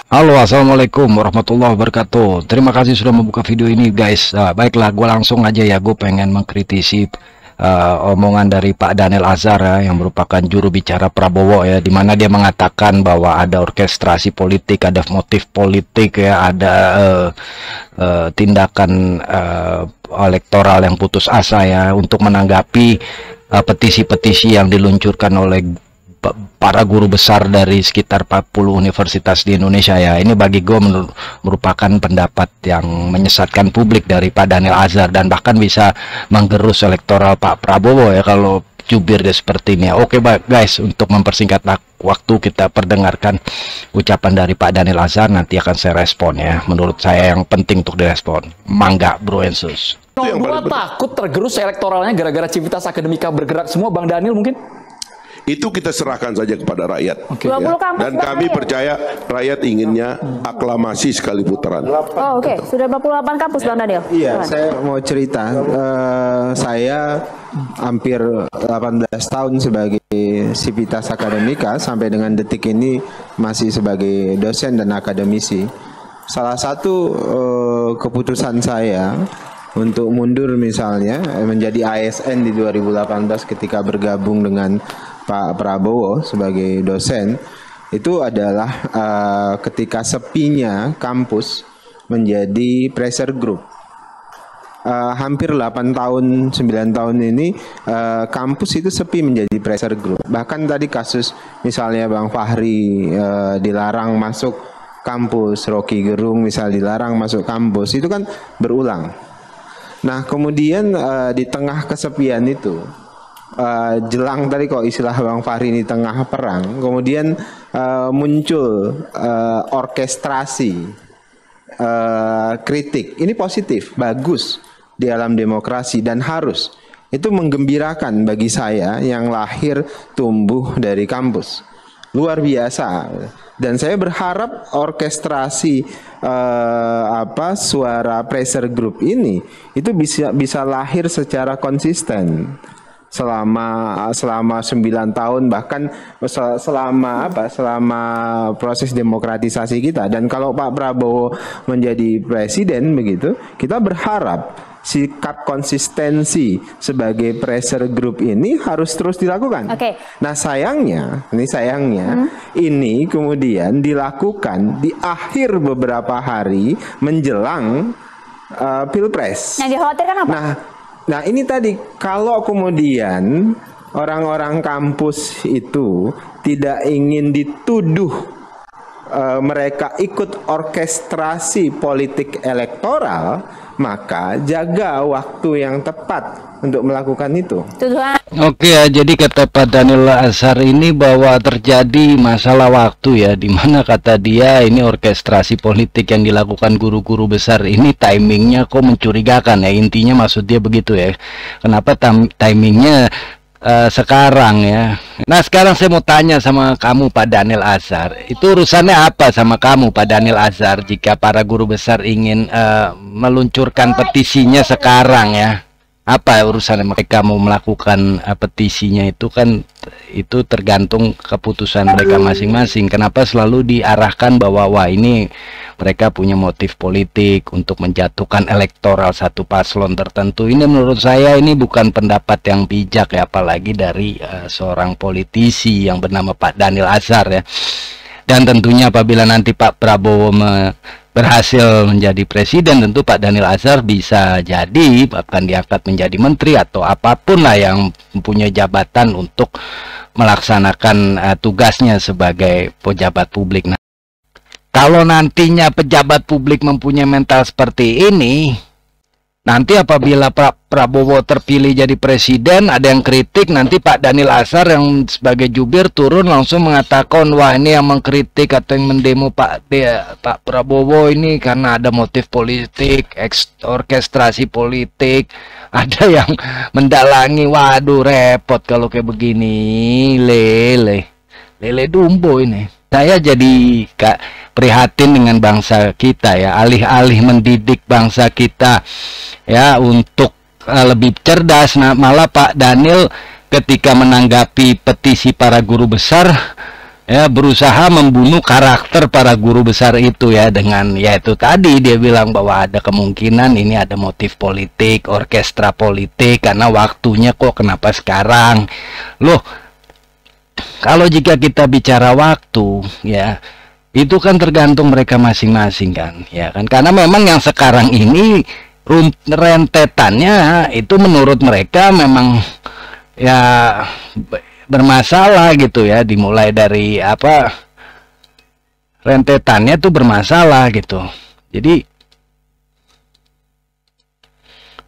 Halo, assalamualaikum warahmatullahi wabarakatuh. Terima kasih sudah membuka video ini, guys. Baiklah, gue langsung aja ya. Gue pengen mengkritisi omongan dari Pak Daniel Azhar ya, yang merupakan juru bicara Prabowo ya, dimana dia mengatakan bahwa ada orkestrasi politik, ada motif politik ya, ada tindakan elektoral yang putus asa ya, untuk menanggapi petisi-petisi yang diluncurkan oleh para guru besar dari sekitar 40 universitas di Indonesia ya. Ini bagi gue merupakan pendapat yang menyesatkan publik dari Pak Daniel Azhar, dan bahkan bisa menggerus elektoral Pak Prabowo ya kalau jubir dia seperti ini. Oke baik guys, untuk mempersingkat waktu, kita perdengarkan ucapan dari Pak Daniel Azhar, nanti akan saya respon ya. Menurut saya yang penting untuk direspon. Mangga bro Ensus. Dua takut tergerus elektoralnya gara-gara Civitas Akademika bergerak semua, Bang Daniel mungkin? Itu kita serahkan saja kepada rakyat. Okay. Ya. Dan kami percaya rakyat inginnya aklamasi sekali putaran. Oh oke. Sudah 48 kampus Bang Daniel. Iya, saya mau cerita. Saya hampir 18 tahun sebagai Civitas Akademika, sampai dengan detik ini masih sebagai dosen dan akademisi. Salah satu keputusan saya untuk mundur misalnya menjadi ASN di 2018 ketika bergabung dengan Pak Prabowo sebagai dosen, itu adalah ketika sepinya kampus menjadi pressure group. Hampir 8 tahun, 9 tahun ini kampus itu sepi menjadi pressure group. Bahkan tadi kasus misalnya Bang Fahri dilarang masuk kampus, Rocky Gerung misal dilarang masuk kampus, itu kan berulang. Nah kemudian di tengah kesepian itu, jelang tadi kok istilah Bang Fahri ini tengah perang, kemudian muncul orkestrasi kritik. Ini positif, bagus di alam demokrasi dan harus. Itu menggembirakan bagi saya yang lahir tumbuh dari kampus. Luar biasa. Dan saya berharap orkestrasi suara pressure group ini itu bisa lahir secara konsisten selama 9 tahun, bahkan selama proses demokratisasi kita. Dan kalau Pak Prabowo menjadi presiden begitu, kita berharap sikap konsistensi sebagai pressure group ini harus terus dilakukan. Nah sayangnya ini kemudian dilakukan di akhir beberapa hari menjelang Pilpres. Yang dikhawatirkan apa? Nah ini tadi, kalau kemudian orang-orang kampus itu tidak ingin dituduh mereka ikut orkestrasi politik elektoral, maka jaga waktu yang tepat untuk melakukan itu. Oke ya, jadi kata Pak Daniel Azhar ini bahwa terjadi masalah waktu ya, dimana kata dia ini orkestrasi politik yang dilakukan guru-guru besar ini timingnya kok mencurigakan ya, intinya maksud dia begitu ya. Kenapa timingnya sekarang ya? Nah sekarang saya mau tanya sama kamu Pak Daniel Azhar, itu urusannya apa sama kamu Pak Daniel Azhar jika para guru besar ingin meluncurkan petisinya sekarang ya? Apa urusannya mereka mau melakukan petisinya? Itu kan itu tergantung keputusan mereka masing-masing. Kenapa selalu diarahkan bahwa wah ini mereka punya motif politik untuk menjatuhkan elektoral satu paslon tertentu? Ini menurut saya ini bukan pendapat yang bijak ya, apalagi dari seorang politisi yang bernama Pak Daniel Azhar ya. Dan tentunya apabila nanti Pak Prabowo berhasil menjadi presiden, tentu Pak Daniel Azhar bisa jadi bahkan diangkat menjadi menteri atau apapun lah yang mempunyai jabatan untuk melaksanakan tugasnya sebagai pejabat publik. Nah, kalau nantinya pejabat publik mempunyai mental seperti ini, nanti apabila Pak Prabowo terpilih jadi presiden, ada yang kritik, nanti Pak Daniel Azhar yang sebagai jubir turun langsung mengatakan wah ini yang mengkritik atau yang mendemo Pak Prabowo ini karena ada motif politik, orkestrasi politik, ada yang mendalangi. Waduh repot kalau kayak begini, lele dumbo ini. Saya jadi prihatin dengan bangsa kita ya, alih-alih mendidik bangsa kita ya untuk lebih cerdas. Nah, malah Pak Daniel ketika menanggapi petisi para guru besar ya berusaha membunuh karakter para guru besar itu ya, dengan ya itu tadi dia bilang bahwa ada kemungkinan ini ada motif politik, orkestra politik, karena waktunya kok kenapa sekarang. Loh, kalau jika kita bicara waktu ya, itu kan tergantung mereka masing-masing kan, ya kan, karena memang yang sekarang ini rentetannya itu menurut mereka memang ya bermasalah gitu ya, dimulai dari apa, rentetannya tuh bermasalah gitu. Jadi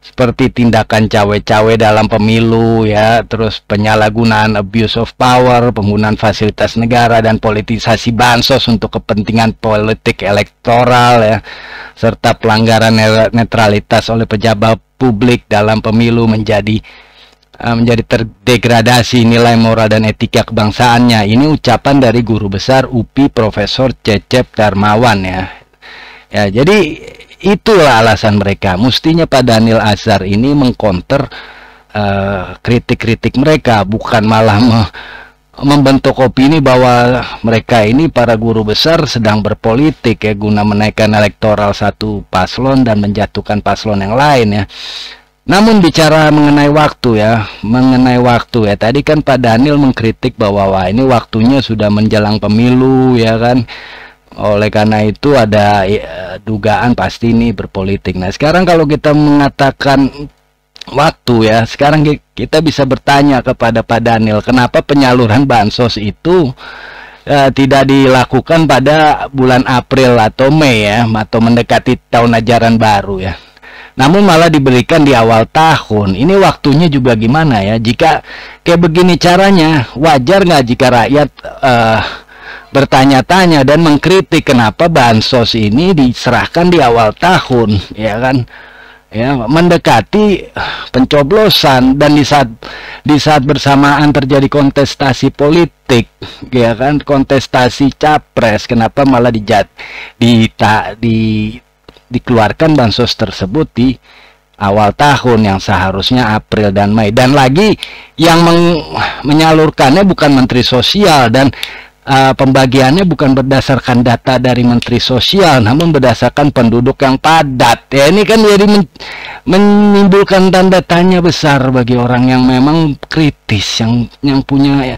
seperti tindakan cawe-cawe dalam pemilu ya, terus penyalahgunaan abuse of power, penggunaan fasilitas negara dan politisasi bansos untuk kepentingan politik elektoral ya, serta pelanggaran netralitas oleh pejabat publik dalam pemilu menjadi terdegradasi nilai moral dan etika kebangsaannya. Ini ucapan dari guru besar UPI Profesor Cecep Darmawan ya. Ya, jadi itulah alasan mereka. Mestinya Pak Daniel Azhar ini mengcounter kritik-kritik mereka, bukan malah membentuk opini bahwa mereka ini para guru besar sedang berpolitik ya, guna menaikkan elektoral satu paslon dan menjatuhkan paslon yang lain ya. Namun bicara mengenai waktu ya, tadi kan Pak Daniel mengkritik bahwa wah ini waktunya sudah menjelang pemilu ya kan, oleh karena itu ada dugaan pasti ini berpolitik. Nah sekarang kalau kita mengatakan waktu ya, sekarang kita bisa bertanya kepada Pak Daniel, kenapa penyaluran bansos itu tidak dilakukan pada bulan April atau Mei ya, atau mendekati tahun ajaran baru ya, namun malah diberikan di awal tahun. Ini waktunya juga gimana ya? Jika kayak begini caranya, wajar nggak jika rakyat bertanya-tanya dan mengkritik kenapa bansos ini diserahkan di awal tahun, ya kan? Ya, mendekati pencoblosan dan di saat bersamaan terjadi kontestasi politik, ya kan? Kontestasi capres, kenapa malah dikeluarkan bansos tersebut di awal tahun yang seharusnya April dan Mei, dan lagi yang menyalurkannya bukan Menteri Sosial, dan pembagiannya bukan berdasarkan data dari Menteri Sosial namun berdasarkan penduduk yang padat ya. Ini kan jadi menimbulkan tanda tanya besar bagi orang yang memang kritis, yang punya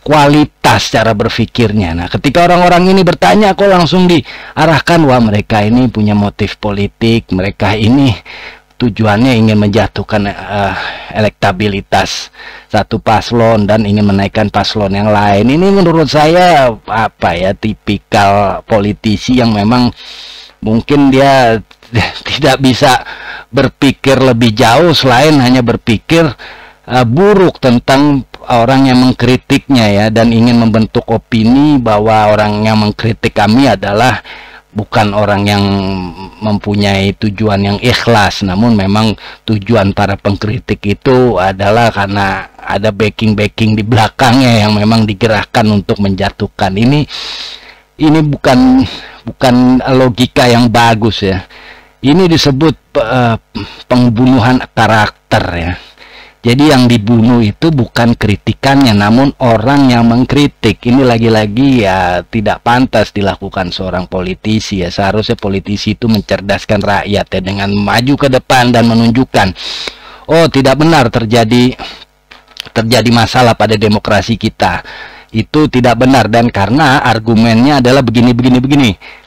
kualitas cara berpikirnya. Nah ketika orang-orang ini bertanya kok langsung diarahkan wah mereka ini punya motif politik, mereka ini tujuannya ingin menjatuhkan elektabilitas satu paslon dan ingin menaikkan paslon yang lain. Ini menurut saya apa ya, tipikal politisi yang memang mungkin dia tidak bisa berpikir lebih jauh selain hanya berpikir buruk tentang orang yang mengkritiknya ya, dan ingin membentuk opini bahwa orang yang mengkritik kami adalah bukan orang yang mempunyai tujuan yang ikhlas, namun memang tujuan para pengkritik itu adalah karena ada backing di belakangnya yang memang digerakkan untuk menjatuhkan. Ini bukan logika yang bagus ya. Ini disebut pembunuhan karakter ya. Jadi yang dibunuh itu bukan kritikannya, namun orang yang mengkritik. Ini lagi-lagi ya tidak pantas dilakukan seorang politisi ya. Seharusnya politisi itu mencerdaskan rakyat ya, dengan maju ke depan dan menunjukkan, oh tidak benar terjadi masalah pada demokrasi kita. Itu tidak benar, dan karena argumennya adalah begini.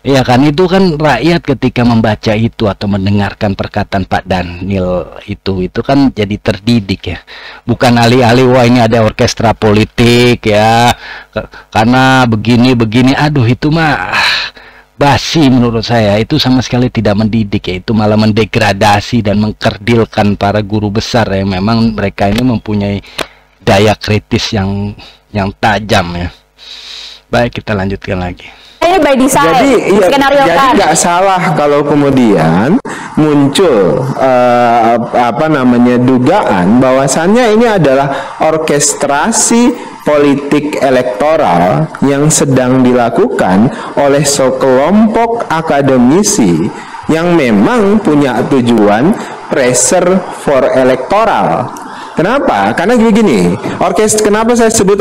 Ya kan, itu kan rakyat ketika membaca itu atau mendengarkan perkataan Pak Daniel itu kan jadi terdidik ya. Bukan alih-alih wah ini ada orkestra politik ya, karena begini. Aduh itu mah basi menurut saya. Itu sama sekali tidak mendidik ya, itu malah mendegradasi dan mengkerdilkan para guru besar ya. Memang mereka ini mempunyai daya kritis yang tajam ya. Baik, kita lanjutkan lagi. Ini by design, jadi nggak salah kalau kemudian muncul dugaan bahwasannya ini adalah orkestrasi politik elektoral yang sedang dilakukan oleh sekelompok akademisi yang memang punya tujuan pressure for elektoral. Kenapa? Karena begini, kenapa saya sebut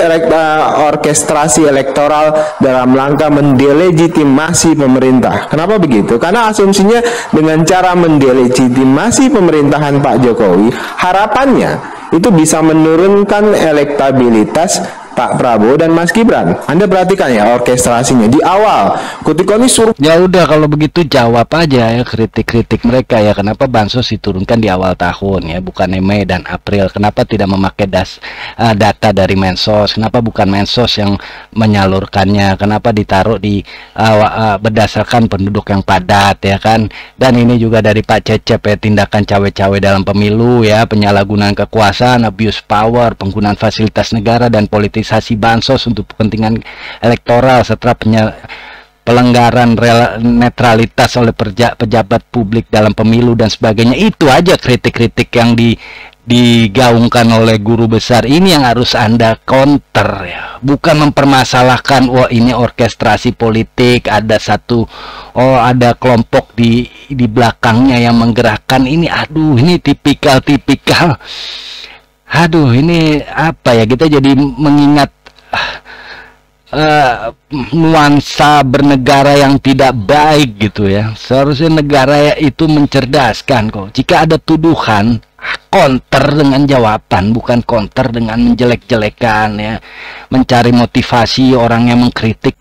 orkestrasi elektoral dalam rangka mendelegitimasi pemerintah? Kenapa begitu? Karena asumsinya dengan cara mendelegitimasi pemerintahan Pak Jokowi, harapannya itu bisa menurunkan elektabilitas Pak Prabowo dan Mas Gibran. Anda perhatikan ya orkestrasinya di awal. Ketika ini suruh. Ya udah kalau begitu jawab aja ya kritik-kritik mereka ya. Kenapa bansos diturunkan di awal tahun ya, bukan Mei dan April? Kenapa tidak memakai data dari Mensos? Kenapa bukan Mensos yang menyalurkannya? Kenapa ditaruh di berdasarkan penduduk yang padat ya kan? Dan ini juga dari Pak Cecep ya, tindakan cawe-cawe dalam pemilu ya, penyalahgunaan kekuasaan, abuse power, penggunaan fasilitas negara dan politik bansos untuk kepentingan elektoral setelah pelanggaran netralitas oleh pejabat publik dalam pemilu dan sebagainya. Itu aja kritik-kritik yang digaungkan oleh guru besar ini yang harus Anda counter ya, bukan mempermasalahkan wah ini orkestrasi politik, ada ada kelompok di belakangnya yang menggerakkan ini. Aduh, ini tipikal aduh, ini apa ya, kita jadi mengingat nuansa bernegara yang tidak baik gitu ya. Seharusnya negara itu mencerdaskan kok. Jika ada tuduhan, counter dengan jawaban, bukan counter dengan menjelek-jelekan ya, mencari motivasi orang yang mengkritik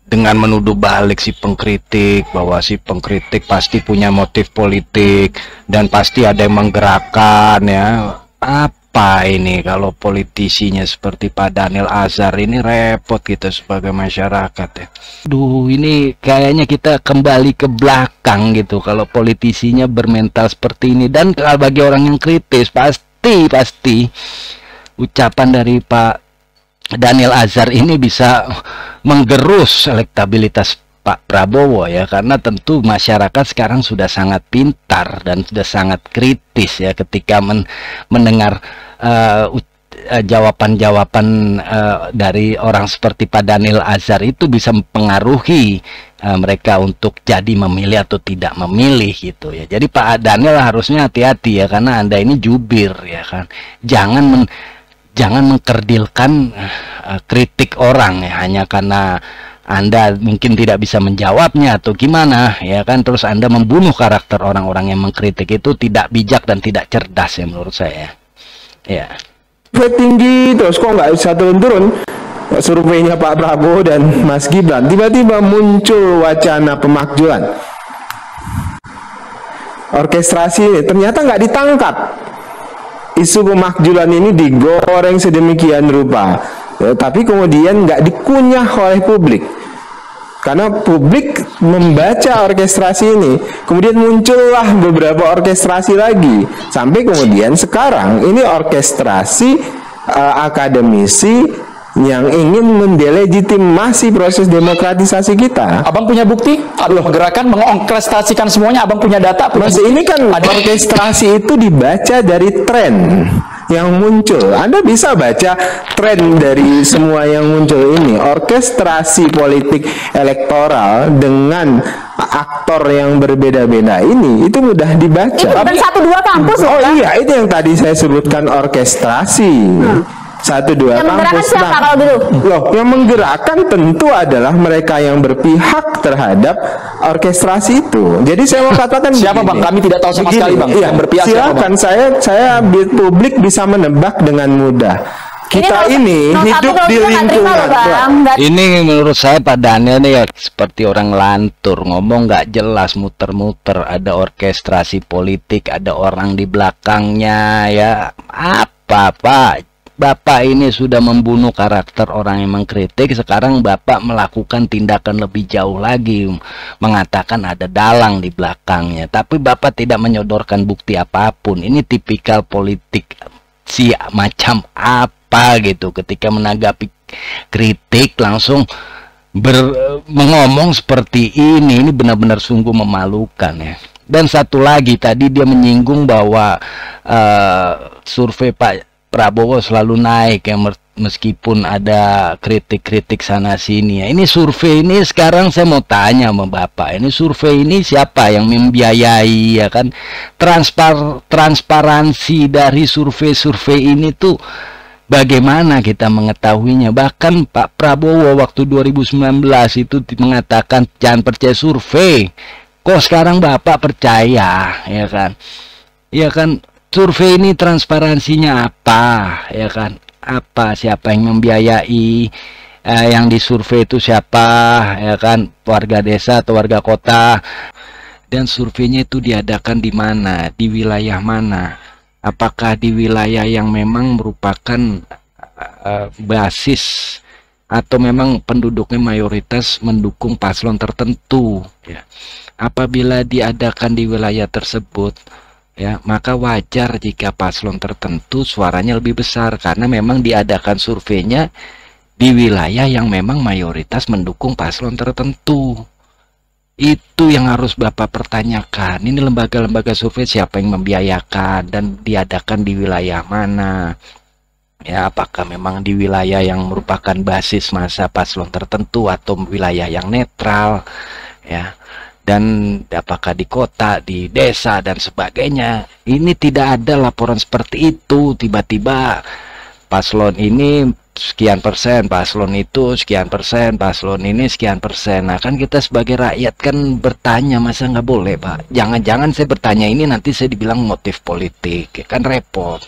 dengan menuduh balik si pengkritik bahwa si pengkritik pasti punya motif politik dan pasti ada yang menggerakkan ya. Apa ini kalau politisinya seperti Pak Daniel Azhar ini repot kita sebagai masyarakat ya. Duh, ini kayaknya kita kembali ke belakang gitu kalau politisinya bermental seperti ini. Dan kalau bagi orang yang kritis pasti ucapan dari Pak Daniel Azhar ini bisa menggerus elektabilitas Pak Prabowo ya, karena tentu masyarakat sekarang sudah sangat pintar dan sudah sangat kritis ya ketika mendengar jawaban-jawaban dari orang seperti Pak Daniel Azhar itu bisa mempengaruhi mereka untuk jadi memilih atau tidak memilih gitu ya. Jadi Pak Daniel harusnya hati-hati ya, karena Anda ini jubir ya kan. Jangan mengkerdilkan kritik orang ya hanya karena Anda mungkin tidak bisa menjawabnya atau gimana ya kan, terus Anda membunuh karakter orang-orang yang mengkritik. Itu tidak bijak dan tidak cerdas ya menurut saya ya. Tinggi terus kok nggak bisa turun-turun surveinya Pak Prabowo dan Mas Gibran, tiba-tiba muncul wacana pemakjulan. Orkestrasi ini ternyata nggak ditangkap. Isu pemakjulan ini digoreng sedemikian rupa ya, tapi kemudian nggak dikunyah oleh publik. Karena publik membaca orkestrasi ini, kemudian muncullah beberapa orkestrasi lagi. Sampai kemudian sekarang ini orkestrasi akademisi yang ingin mendelegitimasi proses demokratisasi kita. Abang punya bukti? Aduh, gerakan mengorkestrasikan semuanya, abang punya data? Mas, ini kan orkestrasi itu dibaca dari tren yang muncul. Anda bisa baca tren dari semua yang muncul ini. Orkestrasi politik elektoral dengan aktor yang berbeda-beda ini itu mudah dibaca. Itu bukan 1-2 kampus loh. Oh iya, itu yang tadi saya sebutkan orkestrasi. 1-2 yang menggerakkan kampus. siapa kalau gitu? Loh, yang menggerakkan tentu adalah mereka yang berpihak terhadap orkestrasi itu. Jadi saya mau katakan siapa begini, bang? Kami tidak tahu sama sekali bang. Iya, Yang berpihak silakan, saya publik bisa menebak dengan mudah. Kita ini hidup di lingkungan. Ini menurut saya Pak Daniel nih ya seperti orang lantur, ngomong nggak jelas, muter-muter. Ada orkestrasi politik, ada orang di belakangnya ya. Apa Pak? Bapak ini sudah membunuh karakter orang yang mengkritik. Sekarang Bapak melakukan tindakan lebih jauh lagi, mengatakan ada dalang di belakangnya. Tapi Bapak tidak menyodorkan bukti apapun. Ini tipikal politik macam apa gitu. Ketika menanggapi kritik langsung mengomong seperti ini benar-benar sungguh memalukan ya. Dan satu lagi, tadi dia menyinggung bahwa survei Pak Prabowo selalu naik, yang meskipun ada kritik-kritik sana sini ya. Ini survei ini sekarang saya mau tanya sama Bapak, ini survei ini siapa yang membiayai ya kan? Transparansi dari survei-survei ini tuh bagaimana kita mengetahuinya? Bahkan Pak Prabowo waktu 2019 itu mengatakan jangan percaya survei. Kok sekarang Bapak percaya, ya kan? Ya kan, survei ini transparansinya apa, ya kan? Apa, siapa yang membiayai, yang disurvei itu siapa, ya kan? Warga desa atau warga kota. Dan surveinya itu diadakan di mana, di wilayah mana? Apakah di wilayah yang memang merupakan basis atau memang penduduknya mayoritas mendukung paslon tertentu ya. Apabila diadakan di wilayah tersebut ya, maka wajar jika paslon tertentu suaranya lebih besar karena memang diadakan surveinya di wilayah yang memang mayoritas mendukung paslon tertentu. Itu yang harus Bapak pertanyakan. Ini lembaga-lembaga survei siapa yang membiayakan dan diadakan di wilayah mana? Ya, apakah memang di wilayah yang merupakan basis masa paslon tertentu atau wilayah yang netral ya? Dan apakah di kota, di desa dan sebagainya. Ini tidak ada laporan seperti itu. Tiba-tiba paslon ini sekian persen, paslon itu sekian persen, paslon ini sekian persen. Nah kan kita sebagai rakyat kan bertanya, masa nggak boleh Pak? Jangan-jangan saya bertanya ini nanti saya dibilang motif politik, ya kan repot.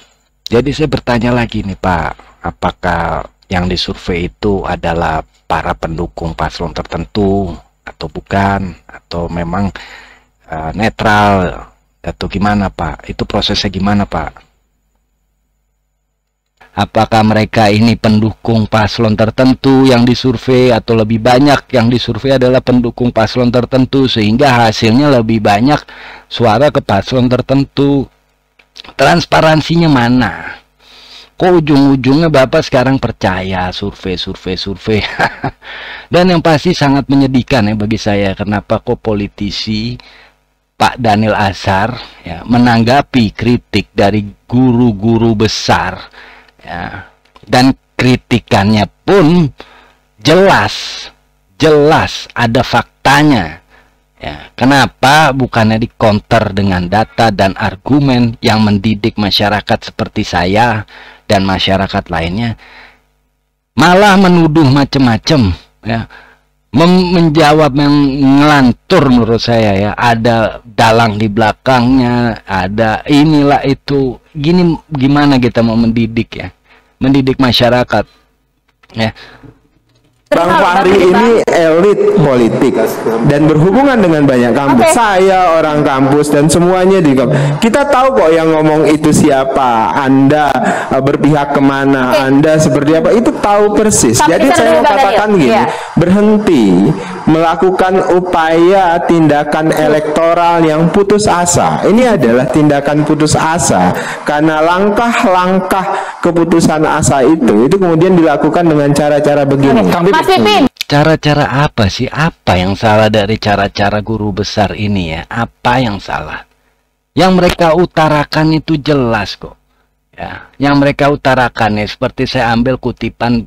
Jadi saya bertanya lagi nih Pak, apakah yang disurvei itu adalah para pendukung paslon tertentu atau bukan, atau memang netral atau gimana Pak? Itu prosesnya gimana Pak? Apakah mereka ini pendukung paslon tertentu yang disurvei atau lebih banyak yang disurvei adalah pendukung paslon tertentu sehingga hasilnya lebih banyak suara ke paslon tertentu? Transparansinya mana? Kok ujung-ujungnya Bapak sekarang percaya survei. Dan yang pasti sangat menyedihkan ya bagi saya, kenapa kok politisi Pak Daniel Azhar ya, menanggapi kritik dari guru-guru besar ya, dan kritikannya pun jelas ada faktanya ya. Kenapa bukannya dikonter dengan data dan argumen yang mendidik masyarakat seperti saya dan masyarakat lainnya, malah menuduh macam-macam ya, menjawab yang ngelantur menurut saya ya, ada dalang di belakangnya, ada inilah itu. Gini gimana kita mau mendidik ya, mendidik masyarakat ya. Bang Fahri ini elit politik dan berhubungan dengan banyak kampus. Saya orang kampus dan semuanya di kampus. Kita tahu kok yang ngomong itu siapa, Anda berpihak kemana, Anda seperti apa, itu tahu persis. Jadi saya mau katakan gini, berhenti melakukan upaya tindakan elektoral yang putus asa. Ini adalah tindakan putus asa karena langkah-langkah keputusan asa itu kemudian dilakukan dengan cara-cara begini. Mas Pipin. Cara-cara apa sih? Apa yang salah dari cara-cara guru besar ini ya? Apa yang salah? Yang mereka utarakan itu jelas kok. Ya, yang mereka utarakan ya, seperti saya ambil kutipan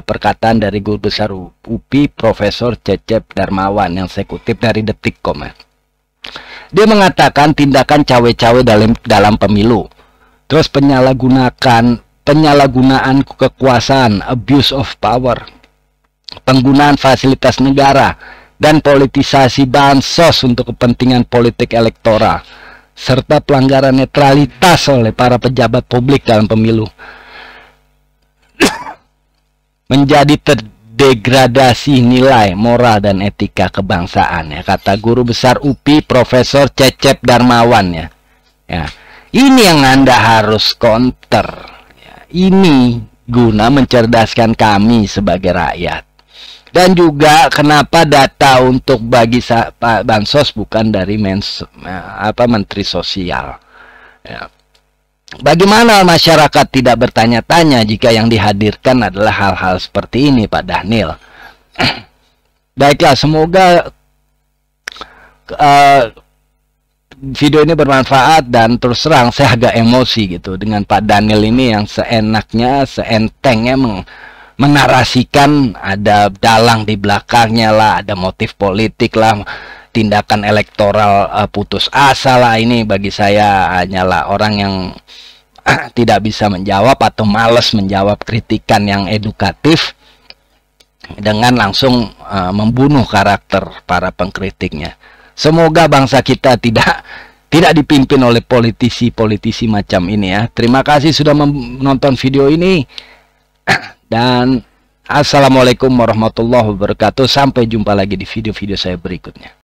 perkataan dari guru besar UPI Profesor Cecep Darmawan yang saya kutip dari Detikcom ya. Dia mengatakan tindakan cawe-cawe dalam pemilu, terus penyalahgunaan kekuasaan, abuse of power, penggunaan fasilitas negara, dan politisasi bansos untuk kepentingan politik elektoral, serta pelanggaran netralitas oleh para pejabat publik dalam pemilu menjadi terdegradasi nilai moral dan etika kebangsaan ya, kata guru besar UPI Profesor Cecep Darmawan ya. Ya, ini yang Anda harus counter. Ini guna mencerdaskan kami sebagai rakyat. Dan juga kenapa data untuk bagi bansos bukan dari Menteri Sosial ya. Bagaimana masyarakat tidak bertanya-tanya jika yang dihadirkan adalah hal-hal seperti ini Pak Daniel. Baiklah, semoga video ini bermanfaat, dan terus terang saya agak emosi gitu dengan Pak Daniel ini yang seenaknya, seentengnya menarasikan ada dalang di belakangnya lah, ada motif politik lah, tindakan elektoral putus asa lah. Ini bagi saya hanyalah orang yang tidak bisa menjawab atau malas menjawab kritikan yang edukatif dengan langsung membunuh karakter para pengkritiknya. Semoga bangsa kita tidak dipimpin oleh politisi-politisi macam ini ya. Terima kasih sudah menonton video ini. Dan assalamualaikum warahmatullahi wabarakatuh. Sampai jumpa lagi di video-video saya berikutnya.